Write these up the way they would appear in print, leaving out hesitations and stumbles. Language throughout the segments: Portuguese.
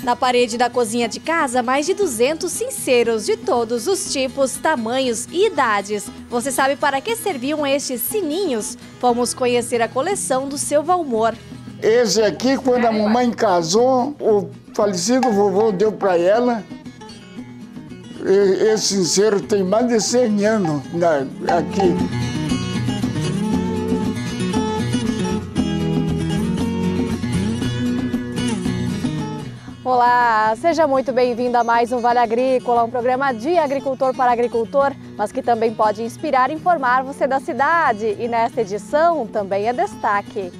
Na parede da cozinha de casa, mais de 200 cinzeiros de todos os tipos, tamanhos e idades. Você sabe para que serviam estes sininhos? Vamos conhecer a coleção do seu Valmor. Esse aqui, quando a mamãe casou, o falecido vovô deu para ela. Esse cinzeiro tem mais de 100 anos aqui. Olá, seja muito bem-vindo a mais um Vale Agrícola, um programa de agricultor para agricultor, mas que também pode inspirar e informar você da cidade. E nesta edição também é destaque.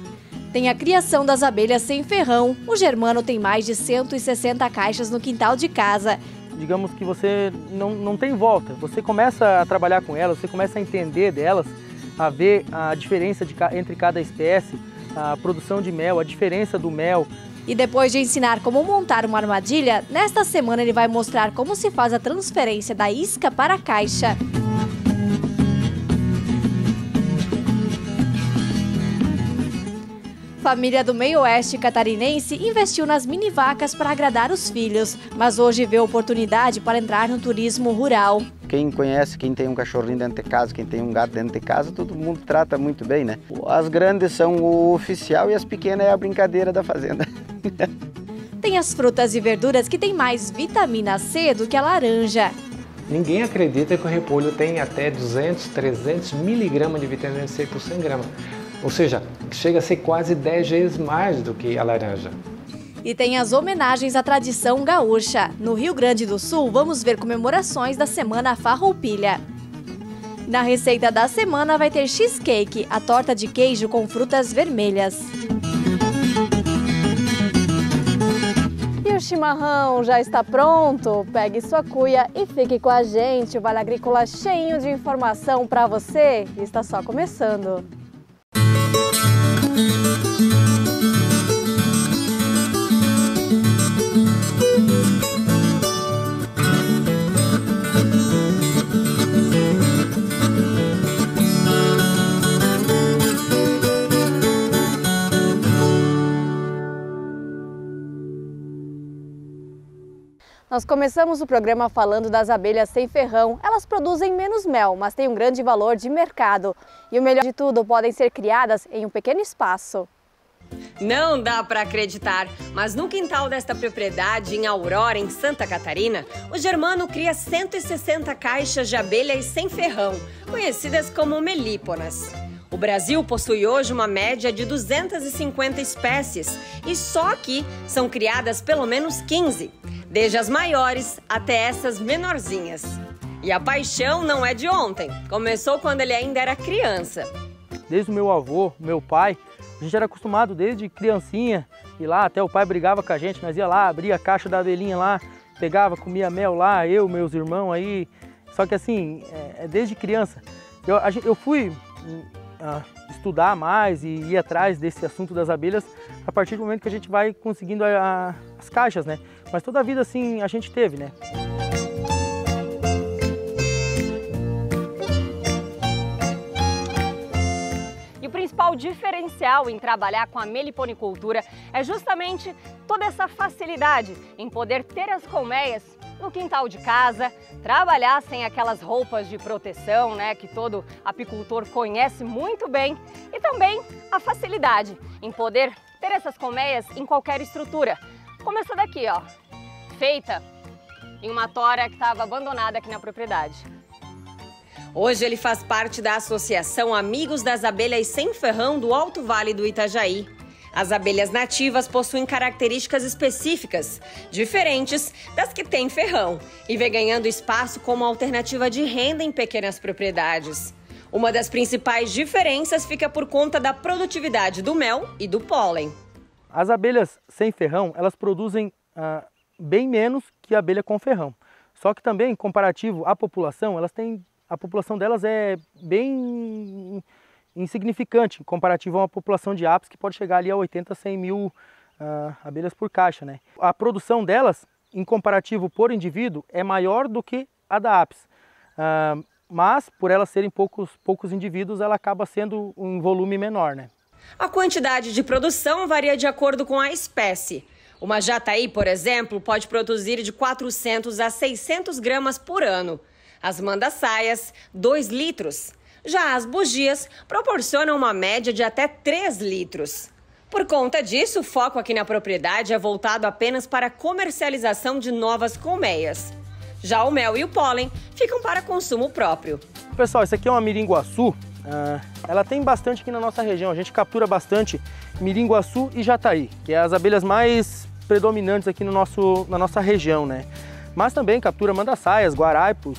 Tem a criação das abelhas sem ferrão. O Germano tem mais de 160 caixas no quintal de casa. Digamos que você não tem volta, você começa a trabalhar com elas, você começa a entender delas, a ver a diferença entre cada espécie, a produção de mel, a diferença do mel. E depois de ensinar como montar uma armadilha, nesta semana ele vai mostrar como se faz a transferência da isca para a caixa. Família do meio-oeste catarinense investiu nas mini-vacas para agradar os filhos, mas hoje vê oportunidade para entrar no turismo rural. Quem conhece, quem tem um cachorrinho dentro de casa, quem tem um gato dentro de casa, todo mundo trata muito bem, né? As grandes são o oficial e as pequenas é a brincadeira da fazenda. Tem as frutas e verduras que têm mais vitamina C do que a laranja. Ninguém acredita que o repolho tem até 200, 300 miligramas de vitamina C por 100 gramas. Ou seja, chega a ser quase 10 vezes mais do que a laranja. E tem as homenagens à tradição gaúcha. No Rio Grande do Sul, vamos ver comemorações da Semana Farroupilha. Na receita da semana vai ter cheesecake, a torta de queijo com frutas vermelhas. E o chimarrão já está pronto? Pegue sua cuia e fique com a gente. O Vale Agrícola cheio de informação para você está só começando. Nós começamos o programa falando das abelhas sem ferrão. Elas produzem menos mel, mas têm um grande valor de mercado. E o melhor de tudo, podem ser criadas em um pequeno espaço. Não dá para acreditar, mas no quintal desta propriedade, em Aurora, em Santa Catarina, o Germano cria 160 caixas de abelhas sem ferrão, conhecidas como melíponas. O Brasil possui hoje uma média de 250 espécies e só aqui são criadas pelo menos 15, desde as maiores até essas menorzinhas. E a paixão não é de ontem, começou quando ele ainda era criança. Desde o meu avô, meu pai, a gente era acostumado desde criancinha, ir lá, até o pai brigava com a gente, nós ia lá, abria a caixa da abelhinha lá, pegava, comia mel lá, eu, meus irmãos aí. Só que assim, desde criança, eu fui estudar mais e ir atrás desse assunto das abelhas a partir do momento que a gente vai conseguindo as caixas, né? Mas toda a vida assim a gente teve, né? O principal diferencial em trabalhar com a meliponicultura é justamente toda essa facilidade em poder ter as colmeias no quintal de casa, trabalhar sem aquelas roupas de proteção, né, que todo apicultor conhece muito bem, e também a facilidade em poder ter essas colmeias em qualquer estrutura, como essa daqui, ó, feita em uma tora que estava abandonada aqui na propriedade. Hoje ele faz parte da Associação Amigos das Abelhas Sem Ferrão do Alto Vale do Itajaí. As abelhas nativas possuem características específicas, diferentes das que têm ferrão, e vem ganhando espaço como alternativa de renda em pequenas propriedades. Uma das principais diferenças fica por conta da produtividade do mel e do pólen. As abelhas sem ferrão, elas produzem bem menos que a abelha com ferrão. Só que também, comparativo à população, a população delas é bem insignificante, comparativo a uma população de apis que pode chegar ali a 80, 100 mil abelhas por caixa, né? A produção delas, em comparativo por indivíduo, é maior do que a da apis. Mas, por elas serem poucos indivíduos, ela acaba sendo um volume menor, né? A quantidade de produção varia de acordo com a espécie. Uma jataí, por exemplo, pode produzir de 400 a 600 gramas por ano. As manda-saias, 2 litros. Já as bugias proporcionam uma média de até 3 litros. Por conta disso, o foco aqui na propriedade é voltado apenas para a comercialização de novas colmeias. Já o mel e o pólen ficam para consumo próprio. Pessoal, isso aqui é uma miringuaçu. Ela tem bastante aqui na nossa região. A gente captura bastante miringuaçu e jataí, que é as abelhas mais predominantes aqui no na nossa região, né? Mas também captura manda-saias, guaraipos,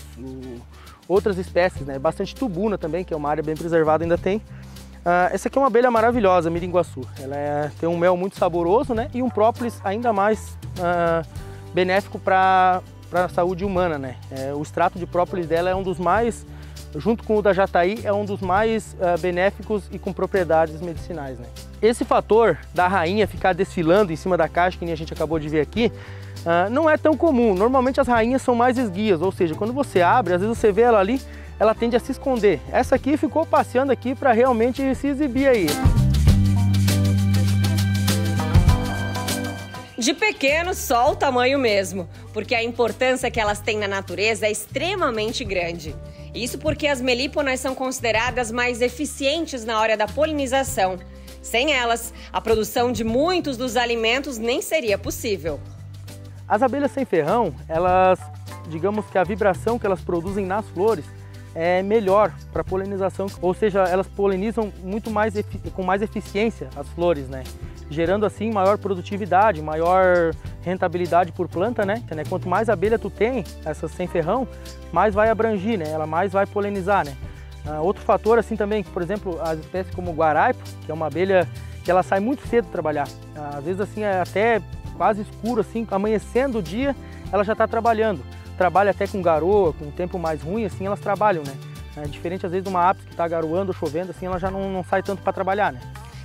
outras espécies, né? Bastante tubuna também, que é uma área bem preservada, ainda tem. Essa aqui é uma abelha maravilhosa, miringuaçu. Ela tem um mel muito saboroso, né? E um própolis ainda mais benéfico para a saúde humana, né? O extrato de própolis dela é um dos mais, junto com o da jataí, é um dos mais benéficos e com propriedades medicinais, né? Esse fator da rainha ficar desfilando em cima da caixa, que nem a gente acabou de ver aqui, não é tão comum. Normalmente as rainhas são mais esguias, ou seja, quando você abre, às vezes você vê ela ali, ela tende a se esconder. Essa aqui ficou passeando aqui para realmente se exibir aí. De pequeno, só o tamanho mesmo, porque a importância que elas têm na natureza é extremamente grande. Isso porque as melíponas são consideradas mais eficientes na hora da polinização. Sem elas, a produção de muitos dos alimentos nem seria possível. As abelhas sem ferrão, elas, digamos que a vibração que elas produzem nas flores é melhor para polinização, ou seja, elas polinizam muito mais com mais eficiência as flores, né? Gerando assim maior produtividade, maior rentabilidade por planta, né? Quanto mais abelha tu tem, essas sem ferrão, mais vai abrangir, né? Ela mais vai polinizar, né? Outro fator assim também, por exemplo, as espécies como o guaraipo, que é uma abelha que ela sai muito cedo trabalhar. Às vezes assim é até quase escuro, assim, amanhecendo o dia, ela já está trabalhando. Trabalha até com garoa, com um tempo mais ruim, assim elas trabalham, né? Diferente às vezes de uma apis que está garoando ou chovendo, assim ela já não sai tanto para trabalhar, né?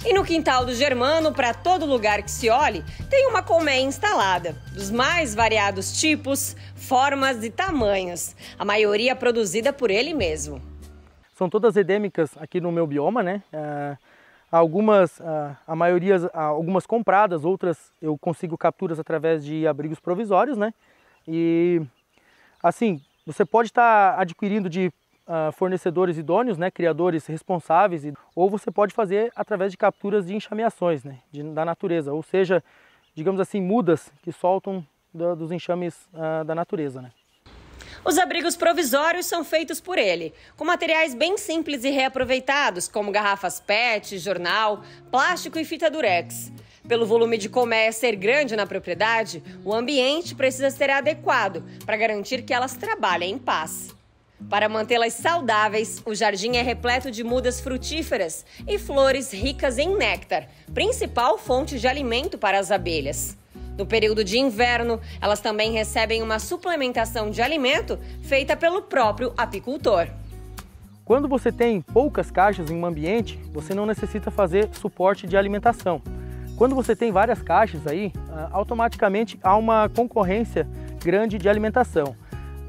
E no quintal do Germano, para todo lugar que se olhe, tem uma colmeia instalada, dos mais variados tipos, formas e tamanhos, a maioria produzida por ele mesmo. São todas endêmicas aqui no meu bioma, né? Algumas, a maioria, algumas compradas, outras eu consigo capturas através de abrigos provisórios, né? E assim, você pode estar adquirindo de fornecedores idôneos, né, criadores responsáveis, ou você pode fazer através de capturas de enxameações, né, da natureza, ou seja, digamos assim, mudas que soltam dos enxames da natureza, né. Os abrigos provisórios são feitos por ele, com materiais bem simples e reaproveitados, como garrafas PET, jornal, plástico e fita durex. Pelo volume de colmeia ser grande na propriedade, o ambiente precisa ser adequado para garantir que elas trabalhem em paz. Para mantê-las saudáveis, o jardim é repleto de mudas frutíferas e flores ricas em néctar, principal fonte de alimento para as abelhas. No período de inverno, elas também recebem uma suplementação de alimento feita pelo próprio apicultor. Quando você tem poucas caixas em um ambiente, você não necessita fazer suporte de alimentação. Quando você tem várias caixas aí, automaticamente há uma concorrência grande de alimentação.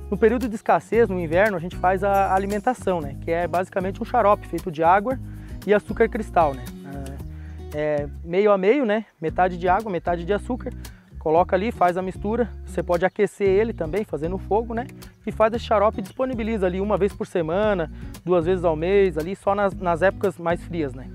No período de escassez, no inverno, a gente faz a alimentação, né? Que é basicamente um xarope feito de água e açúcar cristal, né? Meio a meio, né? Metade de água, metade de açúcar. Coloca ali, faz a mistura. Você pode aquecer ele também, fazendo no fogo, né? E faz esse xarope e disponibiliza ali uma vez por semana, 2 vezes ao mês, ali só nas épocas mais frias, né?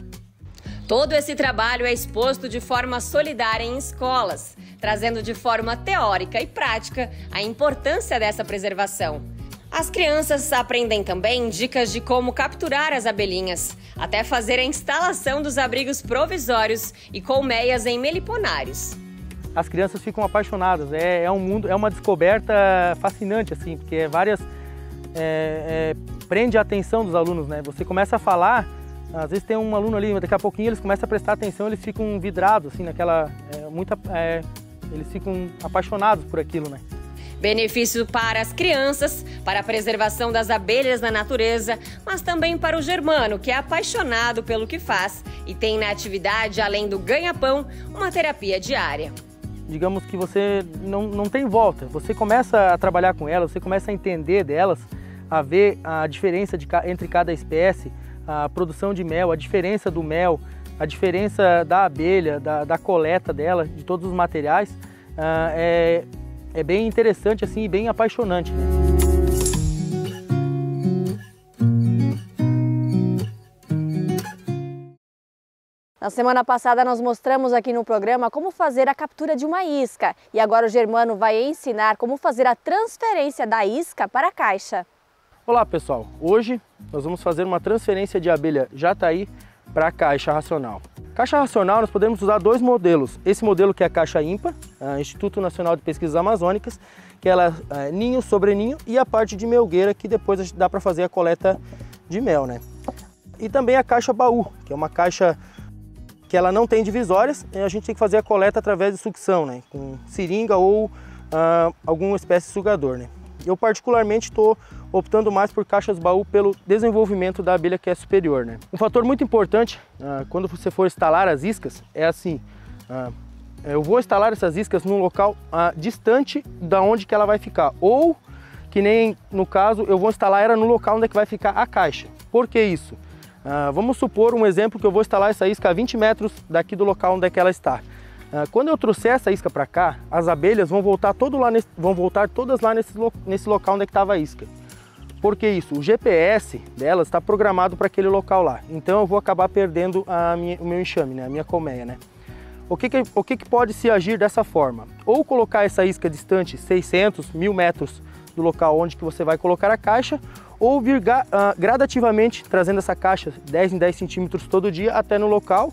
Todo esse trabalho é exposto de forma solidária em escolas, trazendo de forma teórica e prática a importância dessa preservação. As crianças aprendem também dicas de como capturar as abelhinhas, até fazer a instalação dos abrigos provisórios e colmeias em meliponários. As crianças ficam apaixonadas, é um mundo, é uma descoberta fascinante, assim, porque prende a atenção dos alunos, né? Você começa a falar. Às vezes tem um aluno ali, daqui a pouquinho eles começam a prestar atenção, eles ficam vidrados, assim, eles ficam apaixonados por aquilo, né? Benefício para as crianças, para a preservação das abelhas na natureza, mas também para o Germano, que é apaixonado pelo que faz e tem na atividade, além do ganha-pão, uma terapia diária. Digamos que você não tem volta, você começa a trabalhar com elas, você começa a entender delas, a ver a diferença entre cada espécie, a produção de mel, a diferença do mel, a diferença da abelha, da coleta dela, de todos os materiais, é bem interessante assim, e bem apaixonante. Na semana passada nós mostramos aqui no programa como fazer a captura de uma isca e agora o Germano vai ensinar como fazer a transferência da isca para a caixa. Olá pessoal, hoje nós vamos fazer uma transferência de abelha jataí para a caixa racional. Caixa racional nós podemos usar dois modelos, esse modelo que é a caixa INPA, Instituto Nacional de Pesquisas Amazônicas, que ela é ninho sobre ninho e a parte de melgueira que depois dá para fazer a coleta de mel, né? E também a caixa baú, que é uma caixa que ela não tem divisórias e a gente tem que fazer a coleta através de sucção, né? Com seringa ou alguma espécie de sugador, né? Eu particularmente estou optando mais por caixas baú pelo desenvolvimento da abelha que é superior, né? Um fator muito importante quando você for instalar as iscas é assim, eu vou instalar essas iscas num local distante da onde que ela vai ficar, ou que nem no caso eu vou instalar ela no local onde é que vai ficar a caixa. Por que isso? Vamos supor um exemplo que eu vou instalar essa isca a 20 metros daqui do local onde é que ela está. Quando eu trouxer essa isca para cá, as abelhas vão voltar todas lá nesse local onde é que estava a isca. Por que isso? O GPS delas está programado para aquele local lá. Então eu vou acabar perdendo o meu enxame, né? A minha colmeia, né? O que pode se agir dessa forma? Ou colocar essa isca distante 600, 1000 metros do local onde que você vai colocar a caixa, ou vir gradativamente trazendo essa caixa 10 em 10 centímetros todo dia até no local,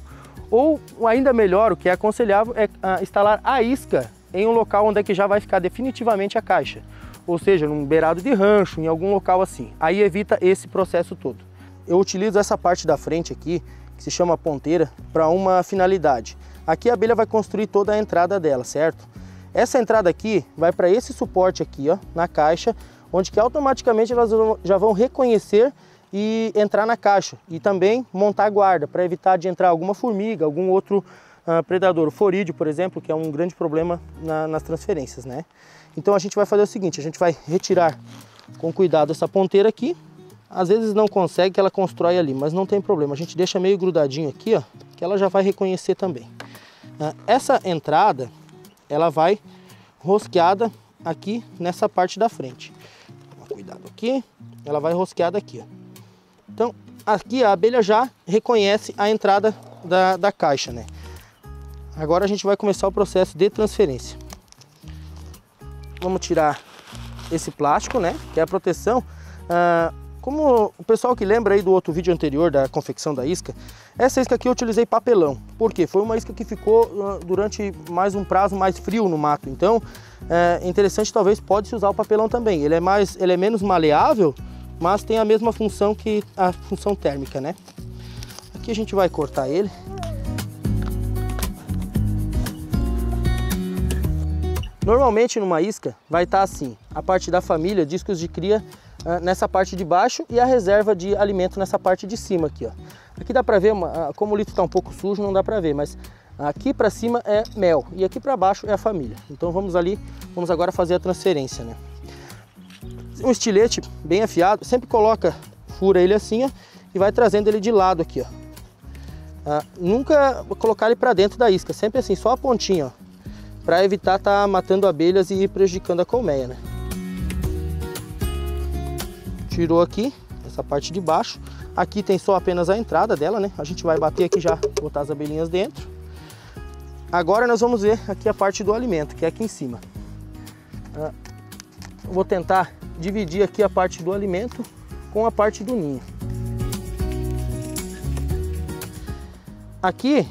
ou ainda melhor, o que é aconselhável é instalar a isca em um local onde é que já vai ficar definitivamente a caixa, ou seja, num beirado de rancho, em algum local assim. Aí evita esse processo todo. Eu utilizo essa parte da frente aqui, que se chama ponteira, para uma finalidade. Aqui a abelha vai construir toda a entrada dela, certo? Essa entrada aqui vai para esse suporte aqui, ó, na caixa, onde que automaticamente elas já vão reconhecer e entrar na caixa e também montar guarda para evitar de entrar alguma formiga, algum outro predador, o forídeo, por exemplo, que é um grande problema nas transferências, né? Então a gente vai fazer o seguinte, a gente vai retirar com cuidado essa ponteira aqui. Às vezes não consegue, que ela constrói ali, mas não tem problema, a gente deixa meio grudadinho aqui, ó, que ela já vai reconhecer também. Essa entrada, ela vai rosqueada aqui nessa parte da frente. Cuidado aqui, ela vai rosqueada aqui, ó. Então aqui a abelha já reconhece a entrada da caixa, né? Agora a gente vai começar o processo de transferência. Vamos tirar esse plástico, né? Que é a proteção. Como o pessoal que lembra aí do outro vídeo anterior da confecção da isca, essa isca aqui eu utilizei papelão. Por quê? Foi uma isca que ficou durante um prazo mais frio no mato. Então é interessante, talvez pode-se usar o papelão também. Ele é menos maleável, mas tem a mesma função que a função térmica, né? Aqui a gente vai cortar ele. Normalmente numa isca vai estar assim, a parte da família, discos de cria nessa parte de baixo e a reserva de alimento nessa parte de cima aqui, ó. Aqui dá pra ver, como o litro está um pouco sujo, não dá pra ver, mas aqui pra cima é mel e aqui pra baixo é a família. Então vamos agora fazer a transferência, né? Um estilete bem afiado, sempre fura ele assim, ó, e vai trazendo ele de lado aqui, ó. Nunca colocar ele pra dentro da isca, sempre assim, só a pontinha, ó, para evitar estar matando abelhas e prejudicando a colmeia, né? Tirou aqui essa parte de baixo. Aqui tem só apenas a entrada dela, né? A gente vai bater aqui já, botar as abelhinhas dentro. Agora nós vamos ver aqui a parte do alimento, que é aqui em cima. Vou tentar dividir aqui a parte do alimento com a parte do ninho. Aqui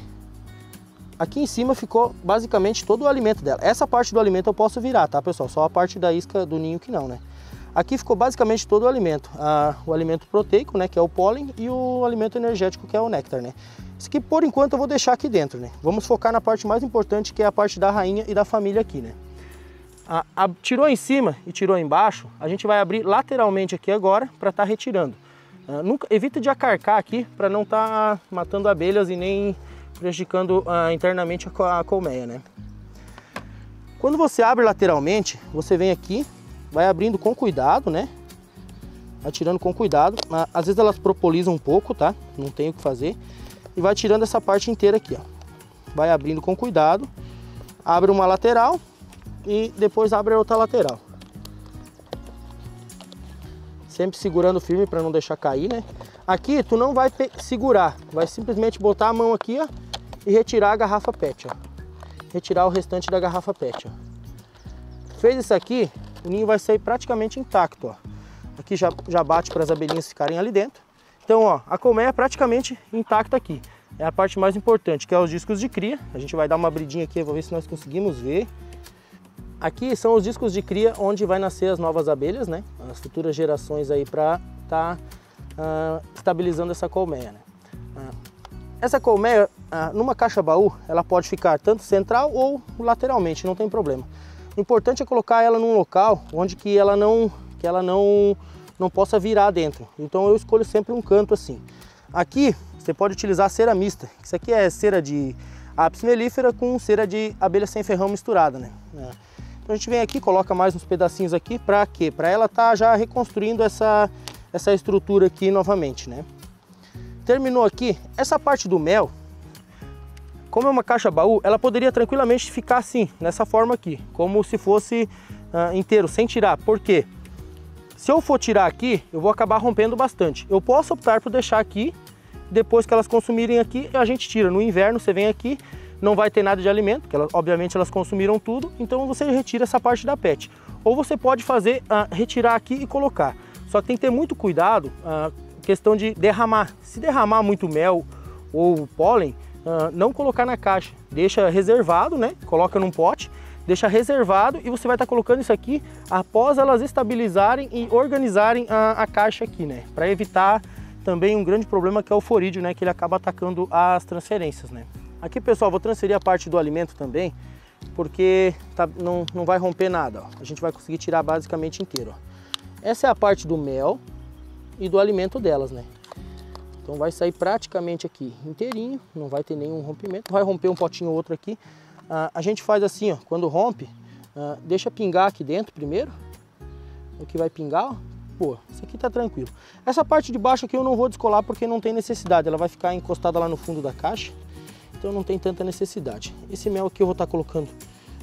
em cima ficou basicamente todo o alimento dela. Essa parte do alimento eu posso virar, tá, pessoal? Só a parte da isca do ninho que não, né? Aqui ficou basicamente todo o alimento. O alimento proteico, né, que é o pólen, e o alimento energético, que é o néctar, né? Isso aqui, por enquanto, eu vou deixar aqui dentro, né? Vamos focar na parte mais importante, que é a parte da rainha e da família aqui, né? Tirou em cima e tirou embaixo, a gente vai abrir lateralmente aqui agora para estar retirando. Evita de acarcar aqui para não estar matando abelhas e nem prejudicando internamente a colmeia, né? Quando você abre lateralmente, você vem aqui, vai abrindo com cuidado, né? Vai tirando com cuidado. Às vezes elas propolizam um pouco, tá? Não tem o que fazer. e vai tirando essa parte inteira aqui, ó. Vai abrindo com cuidado, abre uma lateral e depois abre a outra lateral. Sempre segurando firme para não deixar cair, né? Aqui tu não vai segurar, vai simplesmente botar a mão aqui, ó, e retirar a garrafa PET, ó. Retirar o restante da garrafa PET, ó. Fez isso aqui, o ninho vai sair praticamente intacto, ó. Aqui já bate para as abelhinhas ficarem ali dentro. Então, ó, a colmeia é praticamente intacta aqui. É a parte mais importante, que é os discos de cria. A gente vai dar uma abridinha aqui, vou ver se nós conseguimos ver. Aqui são os discos de cria onde vai nascer as novas abelhas, né? As futuras gerações aí para tá estabilizando essa colmeia, né? Essa colmeia, numa caixa baú, ela pode ficar tanto central ou lateralmente, não tem problema. O importante é colocar ela num local onde que ela não possa virar dentro. Então eu escolho sempre um canto assim. Aqui você pode utilizar cera mista. Isso aqui é cera de apis mellifera com cera de abelha sem ferrão misturada, né? Então a gente vem aqui, coloca mais uns pedacinhos aqui, para quê? Para ela estar já reconstruindo essa estrutura aqui novamente, né? Terminou aqui, essa parte do mel, como é uma caixa baú, ela poderia tranquilamente ficar assim, nessa forma aqui, como se fosse inteiro, sem tirar. Por quê? Se eu for tirar aqui, eu vou acabar rompendo bastante. Eu posso optar por deixar aqui, depois que elas consumirem aqui, a gente tira. No inverno você vem aqui, não vai ter nada de alimento, porque obviamente elas consumiram tudo, então você retira essa parte da PET. Ou você pode fazer, retirar aqui e colocar. Só que tem que ter muito cuidado, questão de derramar. Se derramar muito mel ou pólen, não colocar na caixa. Deixa reservado, né? Coloca num pote, deixa reservado e você vai estar colocando isso aqui após elas estabilizarem e organizarem a caixa aqui, né? Para evitar também um grande problema que é o forídeo, né? Que ele acaba atacando as transferências, né? Aqui, pessoal, vou transferir a parte do alimento também, porque não vai romper nada, ó. A gente vai conseguir tirar basicamente inteiro, ó. Essa é a parte do mel e do alimento delas, né? Então vai sair praticamente aqui inteirinho, não vai ter nenhum rompimento. Vai romper um potinho ou outro aqui. A gente faz assim, ó, quando rompe, deixa pingar aqui dentro primeiro. O que vai pingar, ó. Pô, isso aqui tá tranquilo. Essa parte de baixo aqui eu não vou descolar porque não tem necessidade. Ela vai ficar encostada lá no fundo da caixa. Então não tem tanta necessidade. Esse mel aqui eu vou estar colocando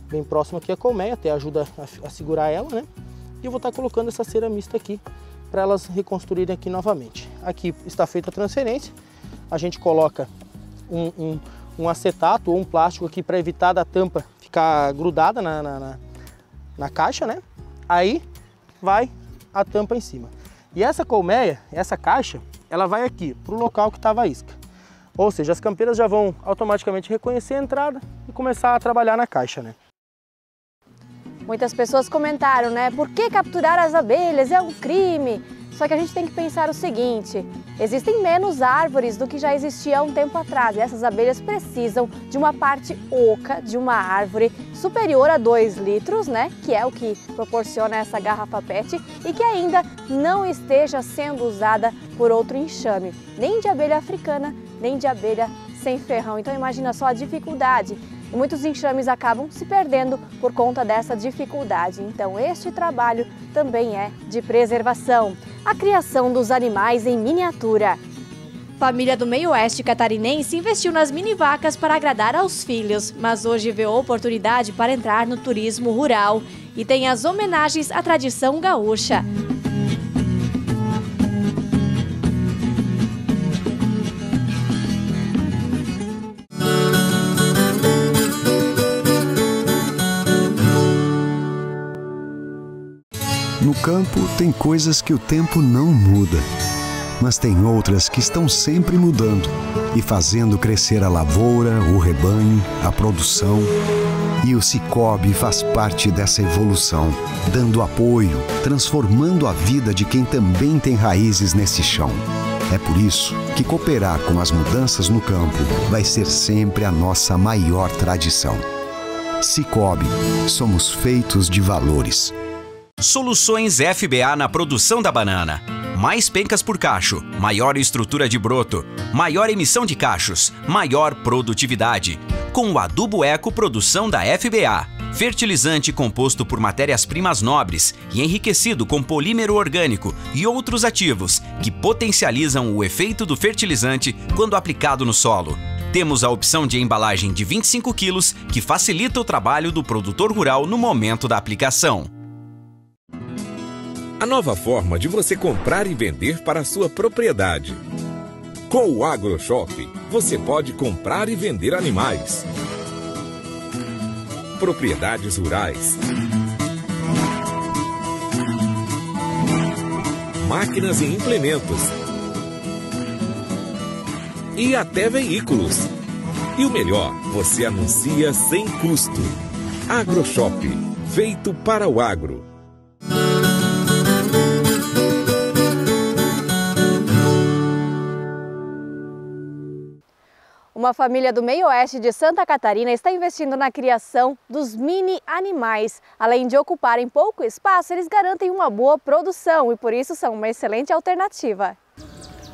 bem próximo aqui à colmeia, até ajuda a segurar ela, né? E eu vou estar colocando essa cera mista aqui para elas reconstruírem aqui novamente. Aqui está feita a transferência. A gente coloca um acetato ou um plástico aqui para evitar da tampa ficar grudada na caixa, né? Aí vai a tampa em cima. E essa colmeia, essa caixa, ela vai aqui para o local que estava a isca. Ou seja, as campeiras já vão automaticamente reconhecer a entrada e começar a trabalhar na caixa, né? Muitas pessoas comentaram, né? Por que capturar as abelhas é um crime? Só que a gente tem que pensar o seguinte, existem menos árvores do que já existia há um tempo atrás. E essas abelhas precisam de uma parte oca de uma árvore superior a 2 litros, né? Que é o que proporciona essa garrafa PET e que ainda não esteja sendo usada por outro enxame, nem de abelha africana, nem de abelha sem ferrão. Então imagina só a dificuldade. E muitos enxames acabam se perdendo por conta dessa dificuldade. Então este trabalho também é de preservação. A criação dos animais em miniatura. Família do meio oeste catarinense investiu nas mini-vacas para agradar aos filhos, mas hoje vê oportunidade para entrar no turismo rural e tem as homenagens à tradição gaúcha. No campo, tem coisas que o tempo não muda, mas tem outras que estão sempre mudando e fazendo crescer a lavoura, o rebanho, a produção. E o Sicoob faz parte dessa evolução, dando apoio, transformando a vida de quem também tem raízes nesse chão. É por isso que cooperar com as mudanças no campo vai ser sempre a nossa maior tradição. Sicoob, somos feitos de valores. Soluções FBA na produção da banana. Mais pencas por cacho, maior estrutura de broto, maior emissão de cachos, maior produtividade. com o Adubo Eco Produção da FBA. Fertilizante composto por matérias-primas nobres e enriquecido com polímero orgânico e outros ativos que potencializam o efeito do fertilizante quando aplicado no solo. Temos a opção de embalagem de 25 quilos que facilita o trabalho do produtor rural no momento da aplicação. A nova forma de você comprar e vender para a sua propriedade. Com o AgroShop, você pode comprar e vender animais, propriedades rurais, máquinas e implementos, e até veículos. E o melhor, você anuncia sem custo. AgroShop, feito para o agro. Uma família do meio-oeste de Santa Catarina está investindo na criação dos mini animais. Além de ocuparem pouco espaço, eles garantem uma boa produção e por isso são uma excelente alternativa.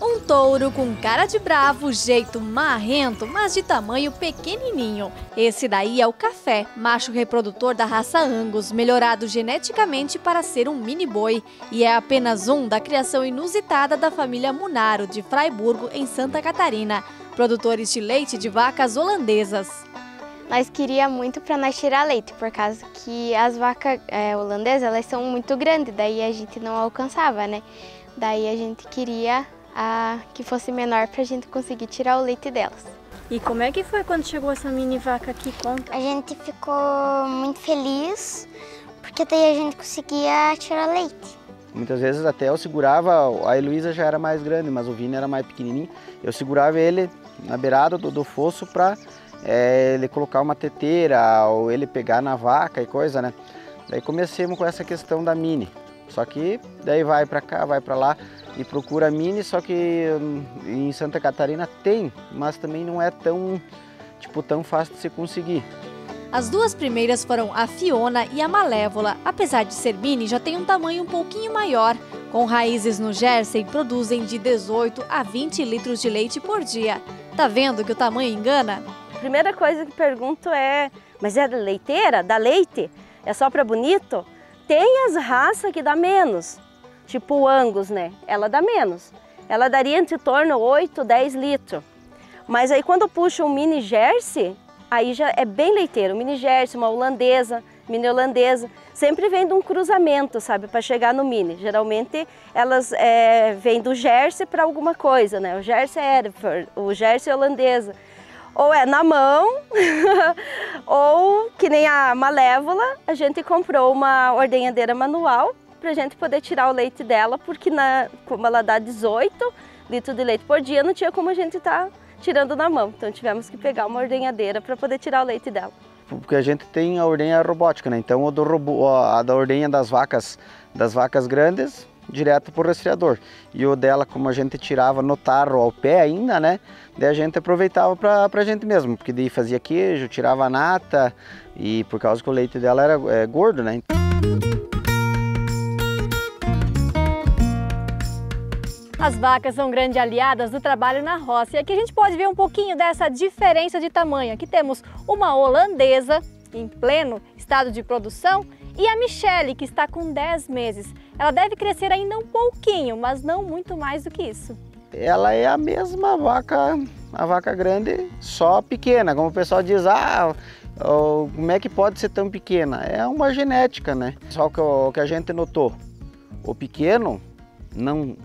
Um touro com cara de bravo, jeito marrento, mas de tamanho pequenininho. Esse daí é o Café, macho reprodutor da raça Angus, melhorado geneticamente para ser um mini boi. E é apenas um da criação inusitada da família Munaro, de Fraiburgo, em Santa Catarina, produtores de leite de vacas holandesas. Nós queríamos muito para nós tirar leite, por causa que as vacas holandesas elas são muito grandes, daí a gente não alcançava, né? Daí a gente queria que fosse menor para a gente conseguir tirar o leite delas. E como é que foi quando chegou essa mini vaca aqui? Conta. A gente ficou muito feliz, porque daí a gente conseguia tirar leite. Muitas vezes até eu segurava, a Heloísa já era mais grande, mas o Vini era mais pequenininho. Eu segurava ele na beirada do fosso para ele colocar uma teteira ou ele pegar na vaca e coisa, né? Daí comecemos com essa questão da mini. Só que daí vai para cá, vai para lá e procura a mini, só que em Santa Catarina tem, mas também não é tão fácil de se conseguir. As duas primeiras foram a Fiona e a Malévola. Apesar de ser mini, já tem um tamanho um pouquinho maior. Com raízes no Jersey, produzem de 18 a 20 litros de leite por dia. Tá vendo que o tamanho engana? A primeira coisa que pergunto é, mas é leiteira? Dá leite? É só para bonito? Tem as raças que dá menos, tipo o Angus, né? Ela dá menos. Ela daria entre torno 8, 10 litros. Mas aí quando eu puxo um mini Jersey, aí já é bem leiteiro. Mini Jersey, uma holandesa, mini holandesa, sempre vem de um cruzamento, sabe? Para chegar no mini. Geralmente elas vêm do Jersey para alguma coisa, né? O Jersey Hereford, o Jersey holandesa. Ou é na mão, ou que nem a Malévola, a gente comprou uma ordenhadeira manual para a gente poder tirar o leite dela, porque como ela dá 18 litros de leite por dia, não tinha como a gente estar tirando na mão. Então tivemos que pegar uma ordenhadeira para poder tirar o leite dela. Porque a gente tem a ordenha robótica, né? Então a da ordenha das vacas grandes, direto para o resfriador. E o dela, como a gente tirava no tarro ao pé ainda, né? Daí a gente aproveitava para a gente mesmo, porque daí fazia queijo, tirava a nata, e por causa que o leite dela era gordo, né? As vacas são grandes aliadas do trabalho na roça. E aqui a gente pode ver um pouquinho dessa diferença de tamanho. Aqui temos uma holandesa em pleno estado de produção e a Michele, que está com 10 meses. Ela deve crescer ainda um pouquinho, mas não muito mais do que isso. Ela é a mesma vaca, a vaca grande, só pequena. Como o pessoal diz, como é que pode ser tão pequena? É uma genética, né? Só o que a gente notou, o pequeno,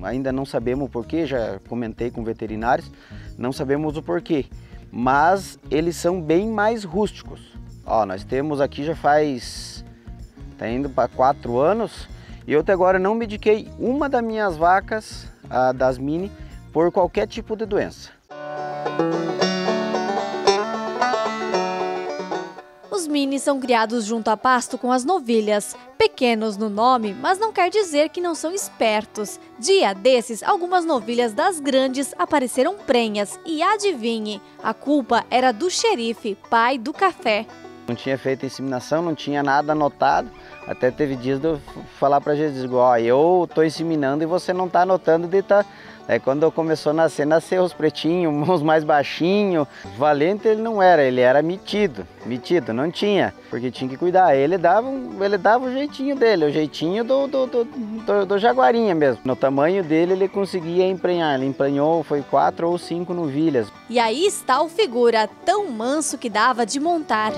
ainda não sabemos o porquê, já comentei com veterinários, não sabemos o porquê, mas eles são bem mais rústicos. Ó, nós temos aqui já tá indo para 4 anos, e eu até agora não mediquei uma das minhas vacas, das mini, por qualquer tipo de doença. Os mini são criados junto a pasto com as novilhas. Pequenos no nome, mas não quer dizer que não são espertos. Dia desses, algumas novilhas das grandes apareceram prenhas. E adivinhe, a culpa era do xerife, pai do Café. Não tinha feito inseminação, não tinha nada anotado. Até teve dias de eu falar para Jesus, ó, eu estou inseminando e você não está anotando de tá Aí quando começou a nascer os pretinhos, os mais baixinhos. Valente ele não era, ele era metido, não tinha, porque tinha que cuidar. Ele dava o jeitinho dele, o jeitinho do jaguarinha mesmo. No tamanho dele ele conseguia emprenhar, ele emprenhou, foi 4 ou 5 novilhas. E aí está o Figura, tão manso que dava de montar.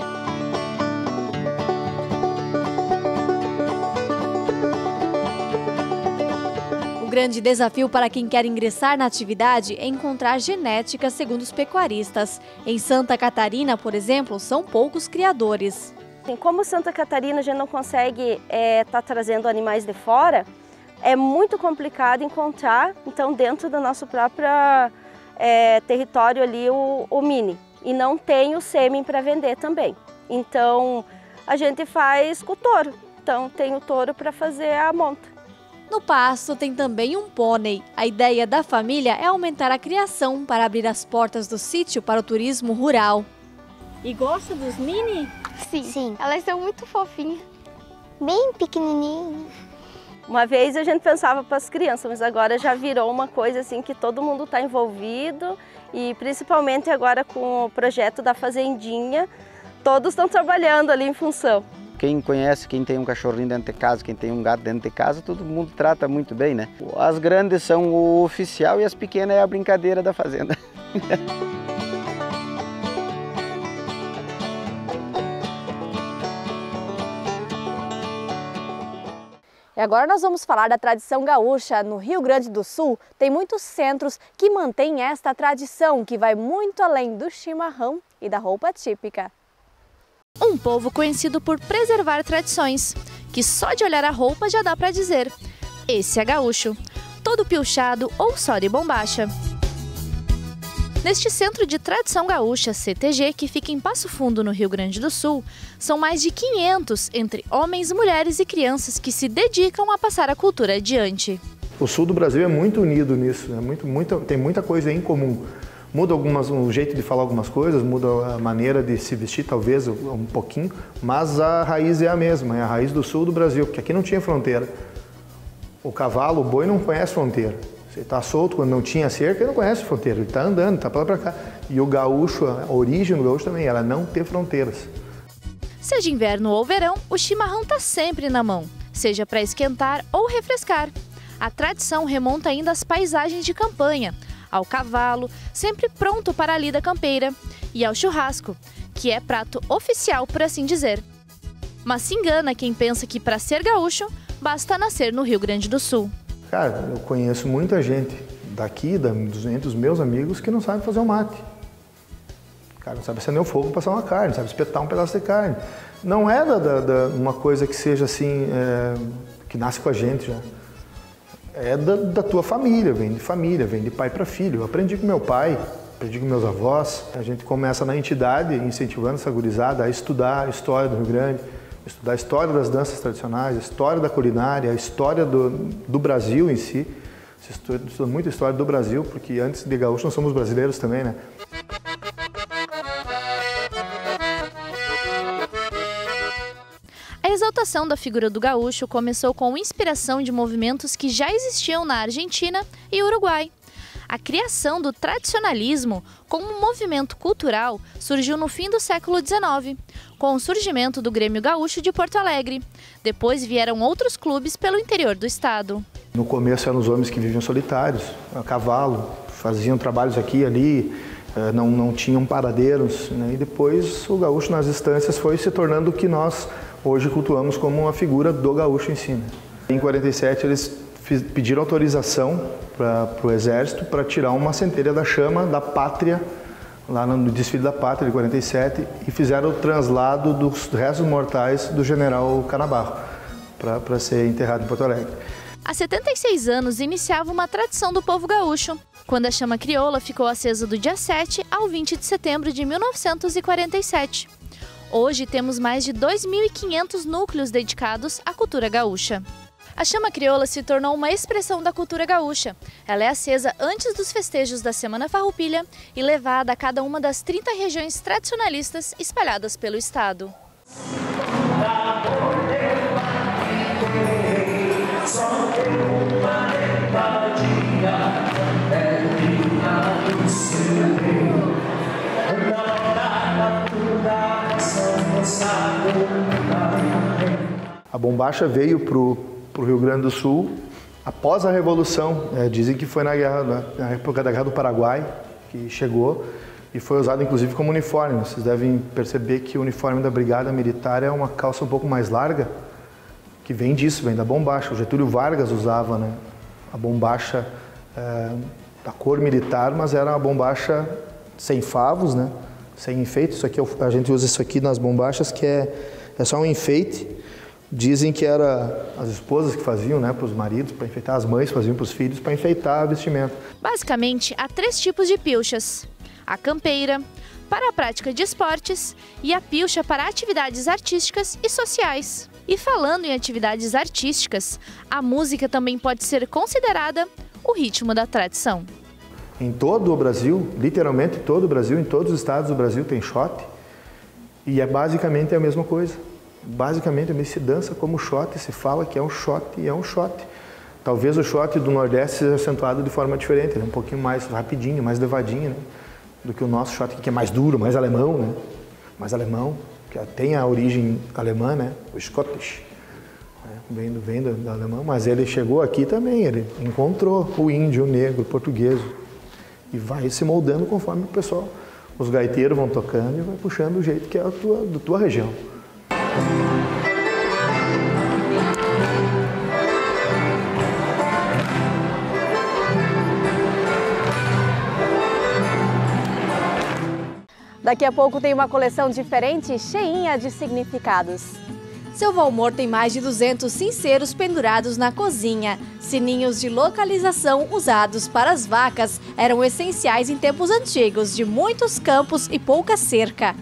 O grande desafio para quem quer ingressar na atividade é encontrar genética, segundo os pecuaristas. Em Santa Catarina, por exemplo, são poucos criadores. Como Santa Catarina a gente não consegue estar trazendo animais de fora, é muito complicado encontrar, então, dentro do nosso próprio território ali, o mini. E não tem o sêmen para vender também. Então, a gente faz com o touro. Então, tem o touro para fazer a monta. No pasto tem também um pônei. A ideia da família é aumentar a criação para abrir as portas do sítio para o turismo rural. E gosta dos mini? Sim. Elas são muito fofinhas. Bem pequenininhas. Uma vez a gente pensava para as crianças, mas agora já virou uma coisa assim que todo mundo está envolvido. E principalmente agora com o projeto da Fazendinha, todos estão trabalhando ali em função. Quem conhece, quem tem um cachorrinho dentro de casa, quem tem um gato dentro de casa, todo mundo trata muito bem, né? As grandes são o oficial e as pequenas é a brincadeira da fazenda. E agora nós vamos falar da tradição gaúcha. No Rio Grande do Sul, tem muitos centros que mantêm esta tradição, que vai muito além do chimarrão e da roupa típica. Um povo conhecido por preservar tradições, que só de olhar a roupa já dá para dizer: esse é gaúcho, todo piochado ou só de bombacha. Neste Centro de Tradição Gaúcha, CTG, que fica em Passo Fundo, no Rio Grande do Sul, são mais de 500 entre homens, mulheres e crianças que se dedicam a passar a cultura adiante. O sul do Brasil é muito unido nisso, tem muita coisa em comum. Muda o jeito de falar algumas coisas, muda a maneira de se vestir talvez um pouquinho, mas a raiz é a mesma, é a raiz do sul do Brasil, porque aqui não tinha fronteira. O cavalo, o boi não conhece fronteira. Você está solto quando não tinha cerca, ele não conhece fronteira, ele está andando, está para lá para cá. E o gaúcho, a origem do gaúcho também, ela não ter fronteiras. Seja inverno ou verão, o chimarrão está sempre na mão, seja para esquentar ou refrescar. A tradição remonta ainda às paisagens de campanha, ao cavalo, sempre pronto para a lida campeira, e ao churrasco, que é prato oficial, por assim dizer. Mas se engana quem pensa que para ser gaúcho, basta nascer no Rio Grande do Sul. Cara, eu conheço muita gente daqui, entre os meus amigos, que não sabe fazer um mate. O cara não sabe acender o fogo para passar uma carne, não sabe espetar um pedaço de carne. Não é uma coisa que seja assim, que nasce com a gente já. É da tua família, vem de pai para filho. Eu aprendi com meu pai, aprendi com meus avós. A gente começa na entidade, incentivando essa gurizada a estudar a história do Rio Grande, estudar a história das danças tradicionais, a história da culinária, a história do Brasil em si. Se estuda muito a história do Brasil, porque antes de gaúcho nós somos brasileiros também, né? A exaltação da figura do gaúcho começou com inspiração de movimentos que já existiam na Argentina e Uruguai. A criação do tradicionalismo como um movimento cultural surgiu no fim do século XIX, com o surgimento do Grêmio Gaúcho de Porto Alegre. Depois vieram outros clubes pelo interior do estado. No começo eram os homens que viviam solitários, a cavalo, faziam trabalhos aqui e ali, não tinham paradeiros, né? E depois o gaúcho nas estâncias foi se tornando o que nós hoje cultuamos como uma figura do gaúcho em si, né? Em 47 eles pediram autorização para o Exército para tirar uma centelha da chama da pátria, lá no desfile da pátria de 47, e fizeram o translado dos restos mortais do general Canabarro para ser enterrado em Porto Alegre. Há 76 anos iniciava uma tradição do povo gaúcho, quando a chama crioula ficou acesa do dia 7 ao 20 de setembro de 1947. Hoje temos mais de 2.500 núcleos dedicados à cultura gaúcha. A chama crioula se tornou uma expressão da cultura gaúcha. Ela é acesa antes dos festejos da Semana Farroupilha e levada a cada uma das 30 regiões tradicionalistas espalhadas pelo estado. A bombacha veio para o Rio Grande do Sul após a Revolução. Dizem que foi na época da Guerra do Paraguai que chegou e foi usado inclusive como uniforme. Vocês devem perceber que o uniforme da Brigada Militar é uma calça um pouco mais larga, que vem disso, vem da bombacha. O Getúlio Vargas usava, né, a bombacha da cor militar, mas era uma bombacha sem favos, né, sem enfeite. Isso aqui, a gente usa isso aqui nas bombachas, que é só um enfeite. Dizem que era as esposas que faziam, né, para os maridos, para enfeitar, as mães faziam para os filhos, para enfeitar a vestimenta. Basicamente, há 3 tipos de pilchas: a campeira, para a prática de esportes, e a pilcha para atividades artísticas e sociais. E falando em atividades artísticas, a música também pode ser considerada o ritmo da tradição. Em todo o Brasil, literalmente todo o Brasil, em todos os estados do Brasil tem shot, e basicamente a mesma coisa. Basicamente, se dança como shot, se fala que é um shot e é um shot. Talvez o shot do Nordeste seja acentuado de forma diferente, ele é um pouquinho mais rapidinho, mais levadinho, né, do que o nosso shot, que é mais duro, mais alemão, né? Mais alemão, que tem a origem alemã, né? O Scottish, né? Vem do alemão, mas ele chegou aqui também, ele encontrou o índio, o negro, o português, e vai se moldando conforme o pessoal, os gaiteiros vão tocando e vai puxando o jeito que é da tua região. Daqui a pouco tem uma coleção diferente, cheinha de significados. Seu Valmor tem mais de 200 cinzeiros pendurados na cozinha. Sininhos de localização usados para as vacas eram essenciais em tempos antigos, de muitos campos e pouca cerca.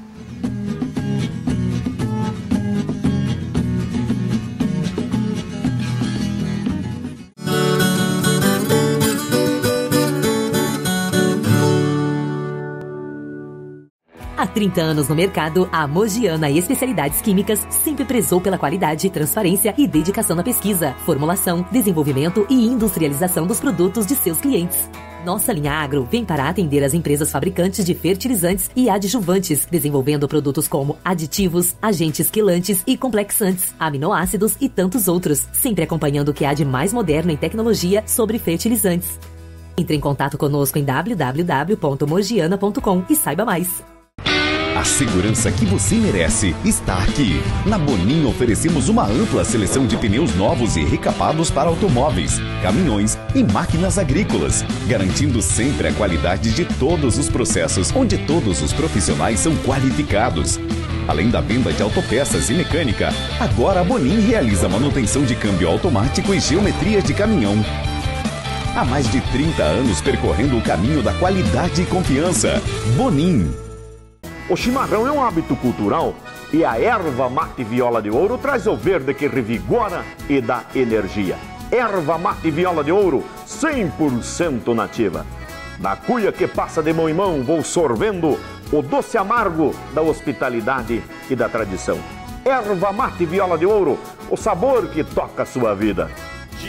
Há 30 anos no mercado, a Mogiana Especialidades Químicas sempre prezou pela qualidade, transparência e dedicação na pesquisa, formulação, desenvolvimento e industrialização dos produtos de seus clientes. Nossa linha Agro vem para atender as empresas fabricantes de fertilizantes e adjuvantes, desenvolvendo produtos como aditivos, agentes quelantes e complexantes, aminoácidos e tantos outros, sempre acompanhando o que há de mais moderno em tecnologia sobre fertilizantes. Entre em contato conosco em www.mogiana.com e saiba mais. A segurança que você merece está aqui. Na Bonin oferecemos uma ampla seleção de pneus novos e recapados para automóveis, caminhões e máquinas agrícolas, garantindo sempre a qualidade de todos os processos, onde todos os profissionais são qualificados. Além da venda de autopeças e mecânica, agora a Bonin realiza manutenção de câmbio automático e geometria de caminhão. Há mais de 30 anos percorrendo o caminho da qualidade e confiança. Bonin. O chimarrão é um hábito cultural e a erva mate viola de ouro traz o verde que revigora e dá energia. Erva mate viola de ouro, 100% nativa. Na cuia que passa de mão em mão, vou sorvendo o doce amargo da hospitalidade e da tradição. Erva mate viola de ouro, o sabor que toca a sua vida.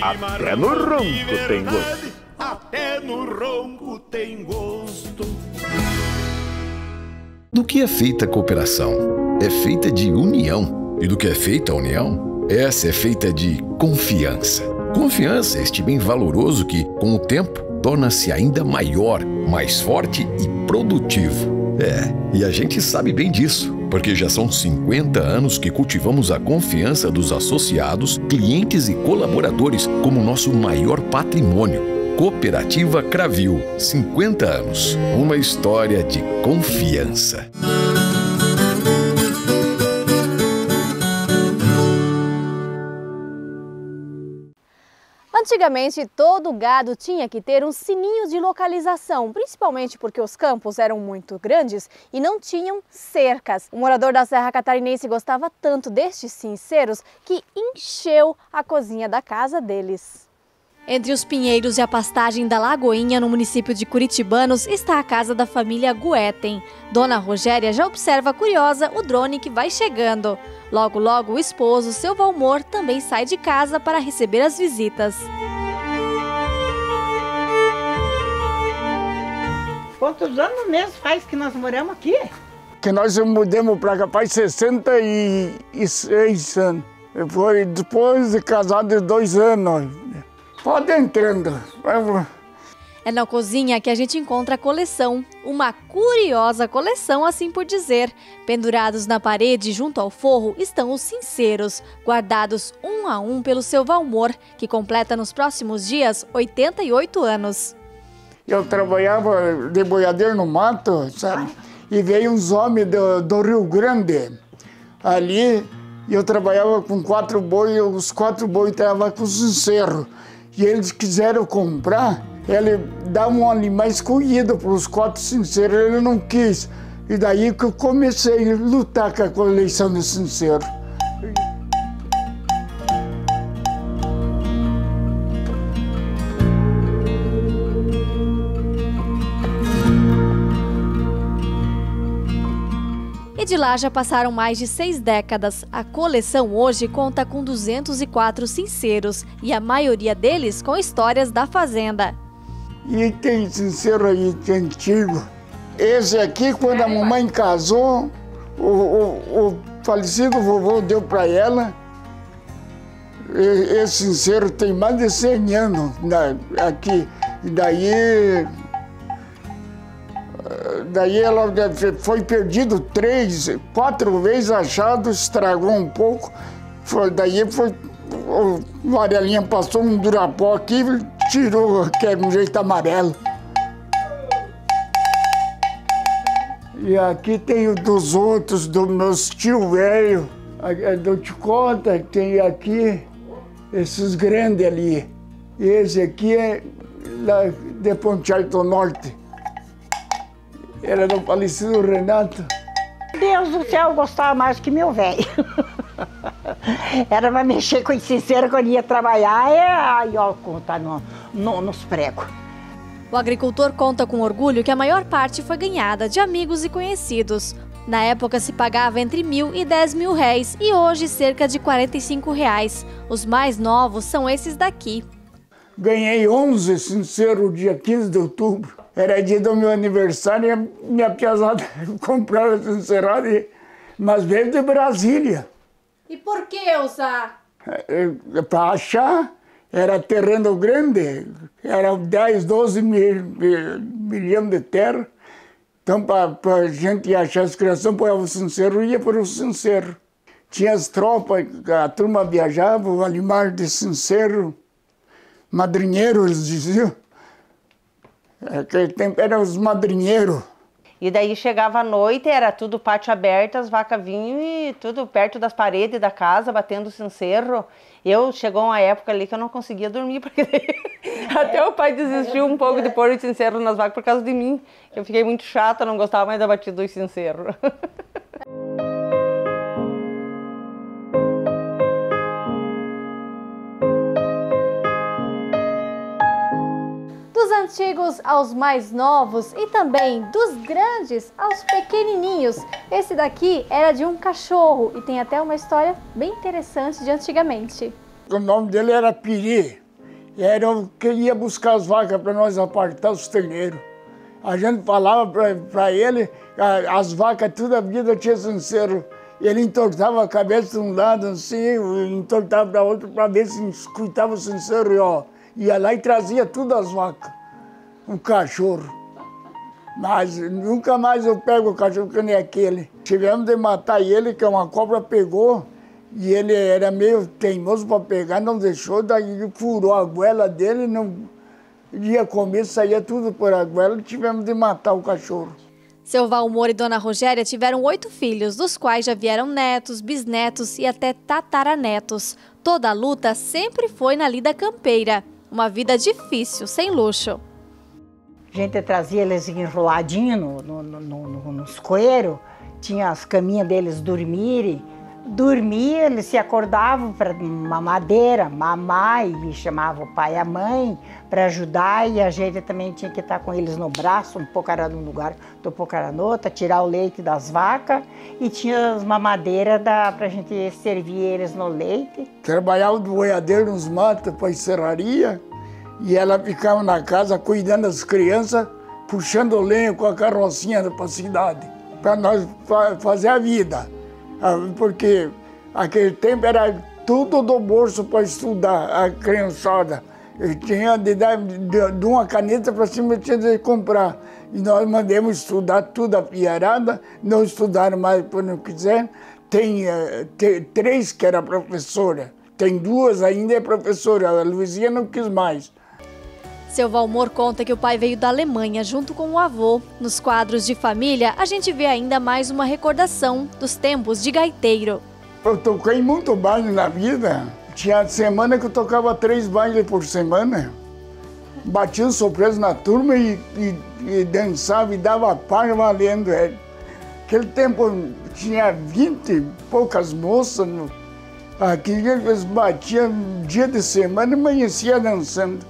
Até no ronco tem gosto. Até no ronco tem gosto. Do que é feita a cooperação? É feita de união. E do que é feita a união? Essa é feita de confiança. Confiança é este bem valoroso que, com o tempo, torna-se ainda maior, mais forte e produtivo. E a gente sabe bem disso, porque já são 50 anos que cultivamos a confiança dos associados, clientes e colaboradores como nosso maior patrimônio. Cooperativa Cravil, 50 anos. Uma história de confiança. Antigamente, todo gado tinha que ter um sininho de localização, principalmente porque os campos eram muito grandes e não tinham cercas. O morador da Serra Catarinense gostava tanto destes cinzeiros que encheu a cozinha da casa deles. Entre os pinheiros e a pastagem da Lagoinha, no município de Curitibanos, está a casa da família Guetem. Dona Rogéria já observa curiosa o drone que vai chegando. Logo, logo, o esposo, seu Valmor, também sai de casa para receber as visitas. Quantos anos mesmo faz que nós moramos aqui? que nós mudamos para cá faz 66 anos. Foi depois de casado de 2 anos. Pode entrando. É na cozinha que a gente encontra a coleção, uma curiosa coleção, assim por dizer. Pendurados na parede junto ao forro estão os cinceros, guardados um a um pelo seu Valmor, que completa nos próximos dias 88 anos. Eu trabalhava de boiadeiro no mato, sabe? E veio uns homens do Rio Grande ali, e eu trabalhava com 4 bois, os 4 bois estavam com sincero. E eles quiseram comprar, ele dá um animal escolhido para os 4 sinceros, ele não quis. E daí que eu comecei a lutar com a coleção de sincero. E de lá já passaram mais de 6 décadas. A coleção hoje conta com 204 cinceros e a maioria deles com histórias da fazenda. E tem sincero aí antigo. Esse aqui, quando a mamãe casou, o falecido vovô deu para ela. Esse sincero tem mais de 100 anos aqui. E daí ela foi perdido 3, 4 vezes achado, estragou um pouco. O Varelinha passou um durapó aqui, tirou, que era um jeito amarelo. E aqui tem dos outros, dos meus tio velho, do Ticota, tem aqui esses grandes ali. E esse aqui é lá de Ponte Alto Norte. Era do falecido Renato. Deus do céu, eu gostava mais que meu velho. Era para mexer com esse sincero quando ia trabalhar, aí ó, contar nos pregos. O agricultor conta com orgulho que a maior parte foi ganhada de amigos e conhecidos. Na época se pagava entre R$1.000 e R$10.000 e hoje cerca de R$45. Os mais novos são esses daqui. Ganhei 11 sinceros dia 15 de outubro. Era dia do meu aniversário e minha piazada comprava sincerado, mas veio de Brasília. E por que usar? Para achar, era terreno grande, era 10, 12 milhões de terra. Então, para a gente achar as criações, põe o sincero e ia para o sincero. Tinha as tropas, a turma viajava, o animal de sincero, madrinheiro, eles diziam. Naquele tempo eram os madrinheiros. E daí chegava a noite, era tudo pátio aberto, as vacas vinham e tudo perto das paredes da casa, batendo sincero. Chegou uma época ali que eu não conseguia dormir, porque até o pai desistiu um pouco de pôr o sincero nas vacas por causa de mim. Eu fiquei muito chata, não gostava mais da batida do sincero. Dos antigos aos mais novos e também dos grandes aos pequenininhos. Esse daqui era de um cachorro e tem até uma história bem interessante de antigamente. O nome dele era Piri. Era o que ia buscar as vacas para nós apartar os terneiros. A gente falava para ele, as vacas toda a vida tinha sincero. Ele entortava a cabeça de um lado assim, entortava para outro para ver se escutava o sincero e ó. Ia lá e trazia tudo as vacas, um cachorro. Mas nunca mais eu pego o cachorro que nem aquele. Tivemos de matar ele, que uma cobra pegou, e ele era meio teimoso para pegar, não deixou, daí furou a goela dele, não ia comer, saía tudo por a goela, e tivemos de matar o cachorro. Seu Valmor e Dona Rogéria tiveram 8 filhos, dos quais já vieram netos, bisnetos e até tataranetos. Toda a luta sempre foi na lida campeira. Uma vida difícil, sem luxo. A gente trazia eles enroladinhos nos coeiros, tinha as caminhas deles dormirem. Dormia, eles se acordavam para uma madeira, mamar, e chamava o pai e a mãe para ajudar, e a gente também tinha que estar com eles no braço, um pouco era num lugar, um pouco era no outro, tirar o leite das vacas, e tinha as mamadeiras para a gente servir eles no leite. Trabalhava do boiadeiro nos matos para encerraria, e ela ficava na casa cuidando das crianças, puxando lenha com a carrocinha para a cidade, para nós fazer a vida. Porque aquele tempo era tudo do bolso para estudar, a criançada. Eu tinha de dar de uma caneta para cima, tinha de comprar. E nós mandamos estudar tudo a piarada, não estudaram mais por não quiser. Tem 3 que era professora, tem 2 ainda é professora, a Luizinha não quis mais. Seu Valmor conta que o pai veio da Alemanha junto com o avô. Nos quadros de família, a gente vê ainda mais uma recordação dos tempos de gaiteiro. Eu toquei muito baile na vida. Tinha semana que eu tocava 3 bailes por semana. Batia surpresa na turma e dançava e dava par valendo. Aquele tempo tinha 20 e poucas moças. Aqui eles batiam dia de semana e amanhecia dançando.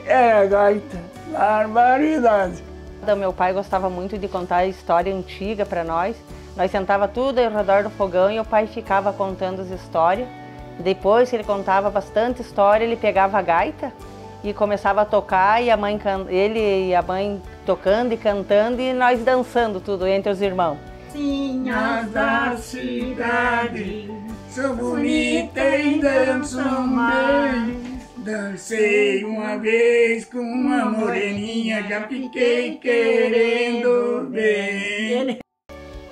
Era gaita, barbaridade. O meu pai gostava muito de contar a história antiga para nós. Nós sentava tudo ao redor do fogão e o pai ficava contando as histórias. Depois que ele contava bastante história, ele pegava a gaita e começava a tocar, e ele e a mãe tocando e cantando e nós dançando tudo entre os irmãos. Sinhas da cidade, sou bonita e danço bem. Dancei uma vez com uma moreninha, já fiquei querendo bem.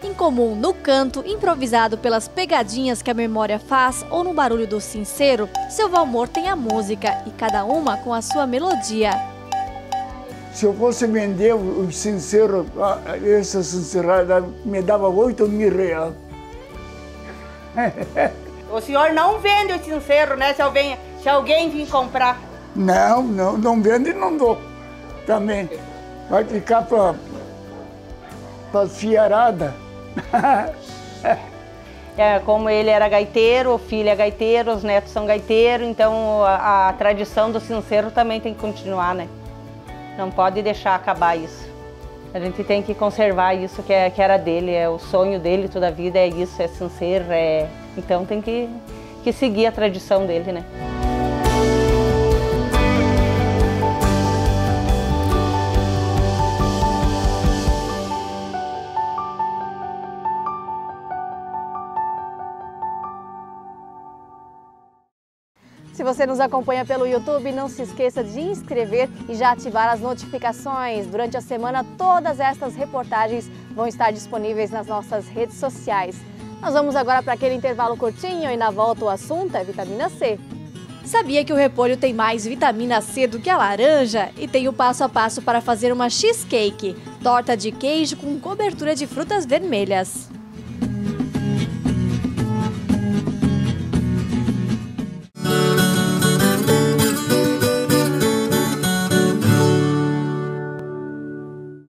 Incomum no canto, improvisado pelas pegadinhas que a memória faz ou no barulho do sincero, seu Valmor tem a música e cada uma com a sua melodia. Se eu fosse vender o sincero, essa sincerada me dava 8 mil reais. O senhor não vende o sincero, né? Se alguém vir comprar. Não vende e não dou também. Vai ficar para fiarada. Como ele era gaiteiro, o filho é gaiteiro, os netos são gaiteiros, então a tradição do sincero também tem que continuar, né? Não pode deixar acabar isso. A gente tem que conservar isso que era dele, é o sonho dele toda a vida, é isso, é sincero, então tem que seguir a tradição dele, né? Se você nos acompanha pelo YouTube, não se esqueça de inscrever e já ativar as notificações. Durante a semana, todas estas reportagens vão estar disponíveis nas nossas redes sociais. Nós vamos agora para aquele intervalo curtinho e na volta o assunto é vitamina C. Sabia que o repolho tem mais vitamina C do que a laranja? E tem o passo a passo para fazer uma cheesecake, torta de queijo com cobertura de frutas vermelhas.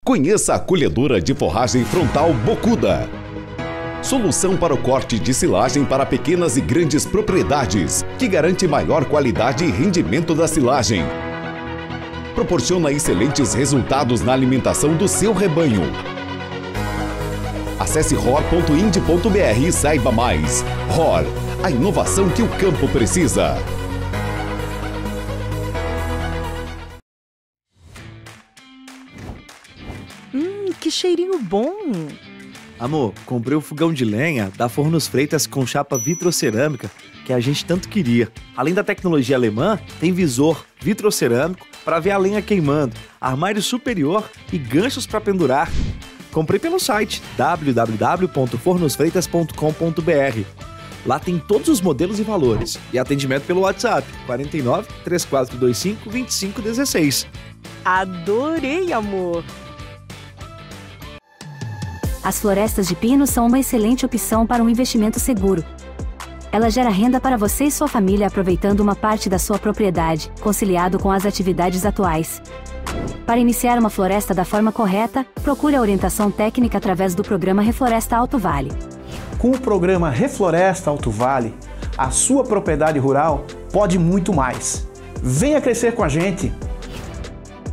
Conheça a colhedora de forragem frontal Bocuda. Solução para o corte de silagem para pequenas e grandes propriedades, que garante maior qualidade e rendimento da silagem. Proporciona excelentes resultados na alimentação do seu rebanho. Acesse ror.ind.br e saiba mais. ROR, a inovação que o campo precisa. Que cheirinho bom! Amor, comprei o fogão de lenha da Fornos Freitas com chapa vitrocerâmica que a gente tanto queria. Além da tecnologia alemã, tem visor vitrocerâmico para ver a lenha queimando, armário superior e ganchos para pendurar. Comprei pelo site www.fornosfreitas.com.br. Lá tem todos os modelos e valores e atendimento pelo WhatsApp 49 3425 2516. Adorei, amor! As florestas de pino são uma excelente opção para um investimento seguro. Ela gera renda para você e sua família aproveitando uma parte da sua propriedade, conciliado com as atividades atuais. Para iniciar uma floresta da forma correta, procure a orientação técnica através do programa Refloresta Alto Vale. Com o programa Refloresta Alto Vale, a sua propriedade rural pode muito mais. Venha crescer com a gente!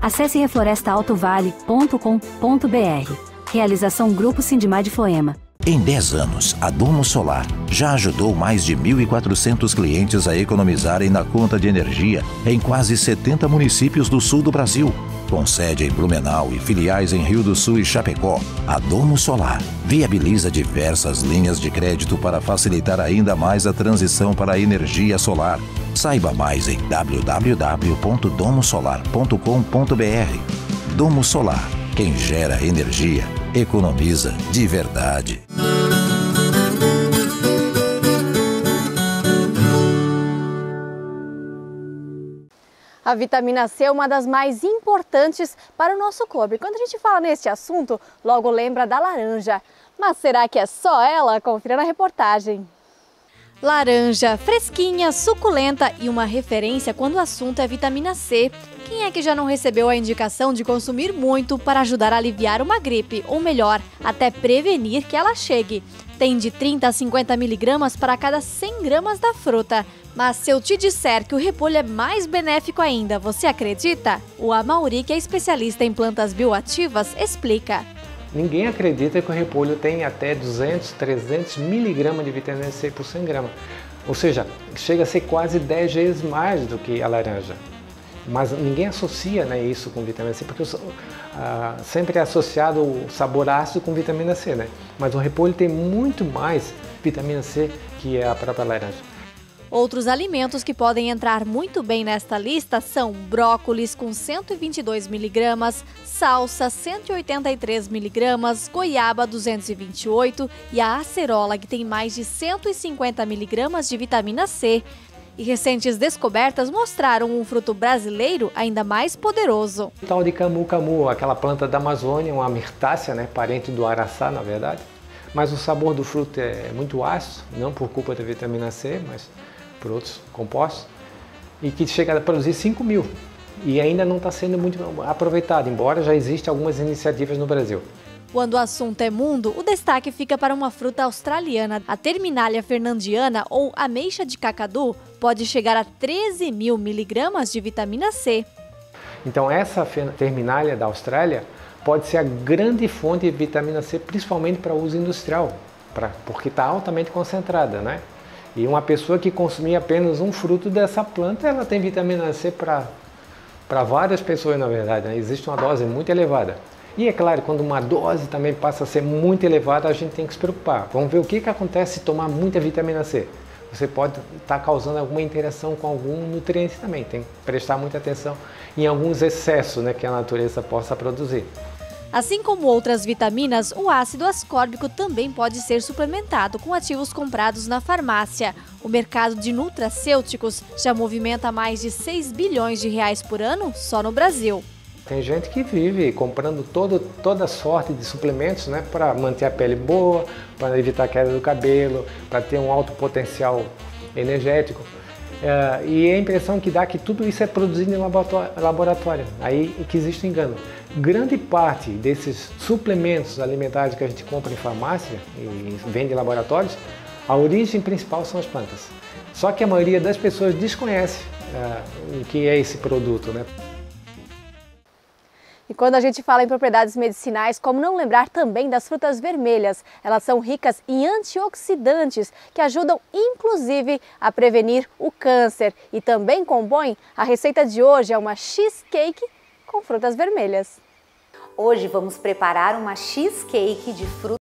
Acesse reflorestaaltovale.com.br. Realização Grupo Sindimar de Foema. Em 10 anos, a Domo Solar já ajudou mais de 1.400 clientes a economizarem na conta de energia em quase 70 municípios do sul do Brasil. Com sede em Blumenau e filiais em Rio do Sul e Chapecó, a Domo Solar viabiliza diversas linhas de crédito para facilitar ainda mais a transição para a energia solar. Saiba mais em www.domosolar.com.br. Domo Solar. Quem gera energia, economiza de verdade. A vitamina C é uma das mais importantes para o nosso corpo. E quando a gente fala neste assunto, logo lembra da laranja. Mas será que é só ela? Confira na reportagem. Laranja, fresquinha, suculenta e uma referência quando o assunto é vitamina C. Quem é que já não recebeu a indicação de consumir muito para ajudar a aliviar uma gripe, ou melhor, até prevenir que ela chegue? Tem de 30 a 50 miligramas para cada 100 gramas da fruta. Mas se eu te disser que o repolho é mais benéfico ainda, você acredita? O Amauri, que é especialista em plantas bioativas, explica. Ninguém acredita que o repolho tem até 200, 300 miligramas de vitamina C por 100 gramas. Ou seja, chega a ser quase 10 vezes mais do que a laranja. Mas ninguém associa, né, isso com vitamina C, porque sempre é associado o sabor ácido com vitamina C, né? Mas o repolho tem muito mais vitamina C que a própria laranja. Outros alimentos que podem entrar muito bem nesta lista são brócolis com 122 miligramas, salsa 183 miligramas, goiaba 228 e a acerola, que tem mais de 150 miligramas de vitamina C. E recentes descobertas mostraram um fruto brasileiro ainda mais poderoso. O tal de camu-camu, aquela planta da Amazônia, uma mirtácea, né, parente do araçá, na verdade. Mas o sabor do fruto é muito ácido, não por culpa da vitamina C, mas por outros compostos, e que chega a produzir 5.000 e ainda não está sendo muito aproveitado, embora já existam algumas iniciativas no Brasil. Quando o assunto é mundo, o destaque fica para uma fruta australiana. A Terminalia fernandiana, ou ameixa de cacadu, pode chegar a 13.000 miligramas de vitamina C. Então essa Terminalia da Austrália pode ser a grande fonte de vitamina C, principalmente para uso industrial, porque está altamente concentrada, né? E uma pessoa que consumir apenas um fruto dessa planta, ela tem vitamina C para várias pessoas, na verdade, né? Existe uma dose muito elevada. E é claro, quando uma dose também passa a ser muito elevada, a gente tem que se preocupar. Vamos ver o que acontece se tomar muita vitamina C. Você pode estar causando alguma interação com algum nutriente também. Tem que prestar muita atenção em alguns excessos, né, que a natureza possa produzir. Assim como outras vitaminas, o ácido ascórbico também pode ser suplementado com ativos comprados na farmácia. O mercado de nutracêuticos já movimenta mais de 6 bilhões de reais por ano só no Brasil. Tem gente que vive comprando toda sorte de suplementos, né, para manter a pele boa, para evitar a queda do cabelo, para ter um alto potencial energético. E a impressão que dá que tudo isso é produzido em laboratório. Aí que existe um engano. Grande parte desses suplementos alimentares que a gente compra em farmácia e vende em laboratórios, a origem principal são as plantas. Só que a maioria das pessoas desconhece o que é esse produto, né? E quando a gente fala em propriedades medicinais, como não lembrar também das frutas vermelhas? Elas são ricas em antioxidantes que ajudam inclusive a prevenir o câncer e também compõem. A receita de hoje é uma cheesecake com frutas vermelhas. Hoje vamos preparar uma cheesecake de frutas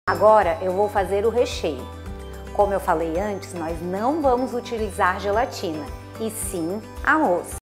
Agora eu vou fazer o recheio. Como eu falei antes, nós não vamos utilizar gelatina, e sim arroz.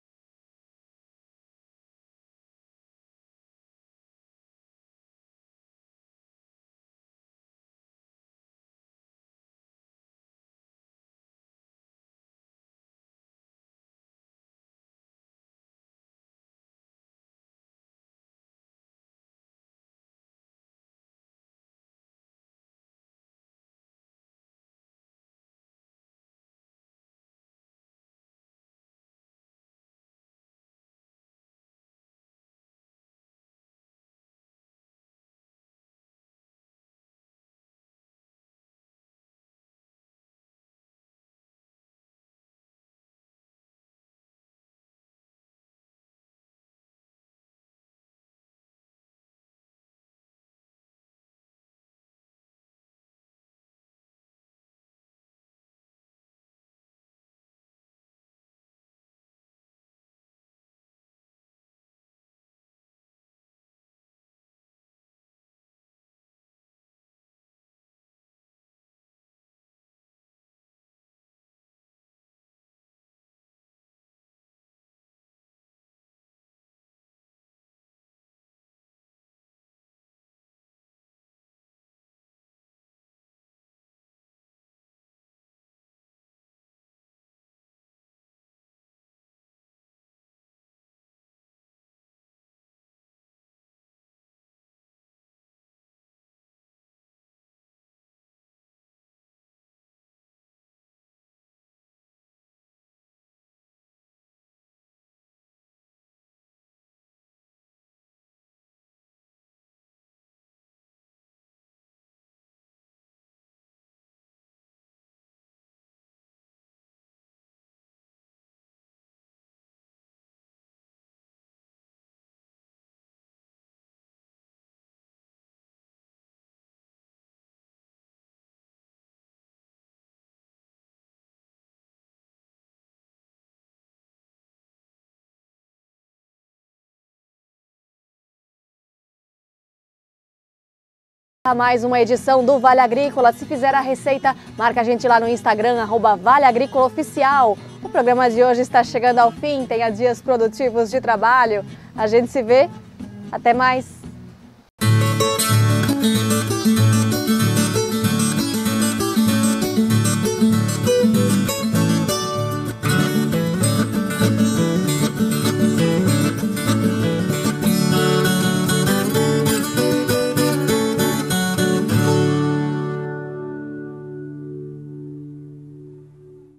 Mais uma edição do Vale Agrícola. Se fizer a receita, marca a gente lá no Instagram, @ValeAgrícolaOficial. O programa de hoje está chegando ao fim, tenha dias produtivos de trabalho. A gente se vê, até mais!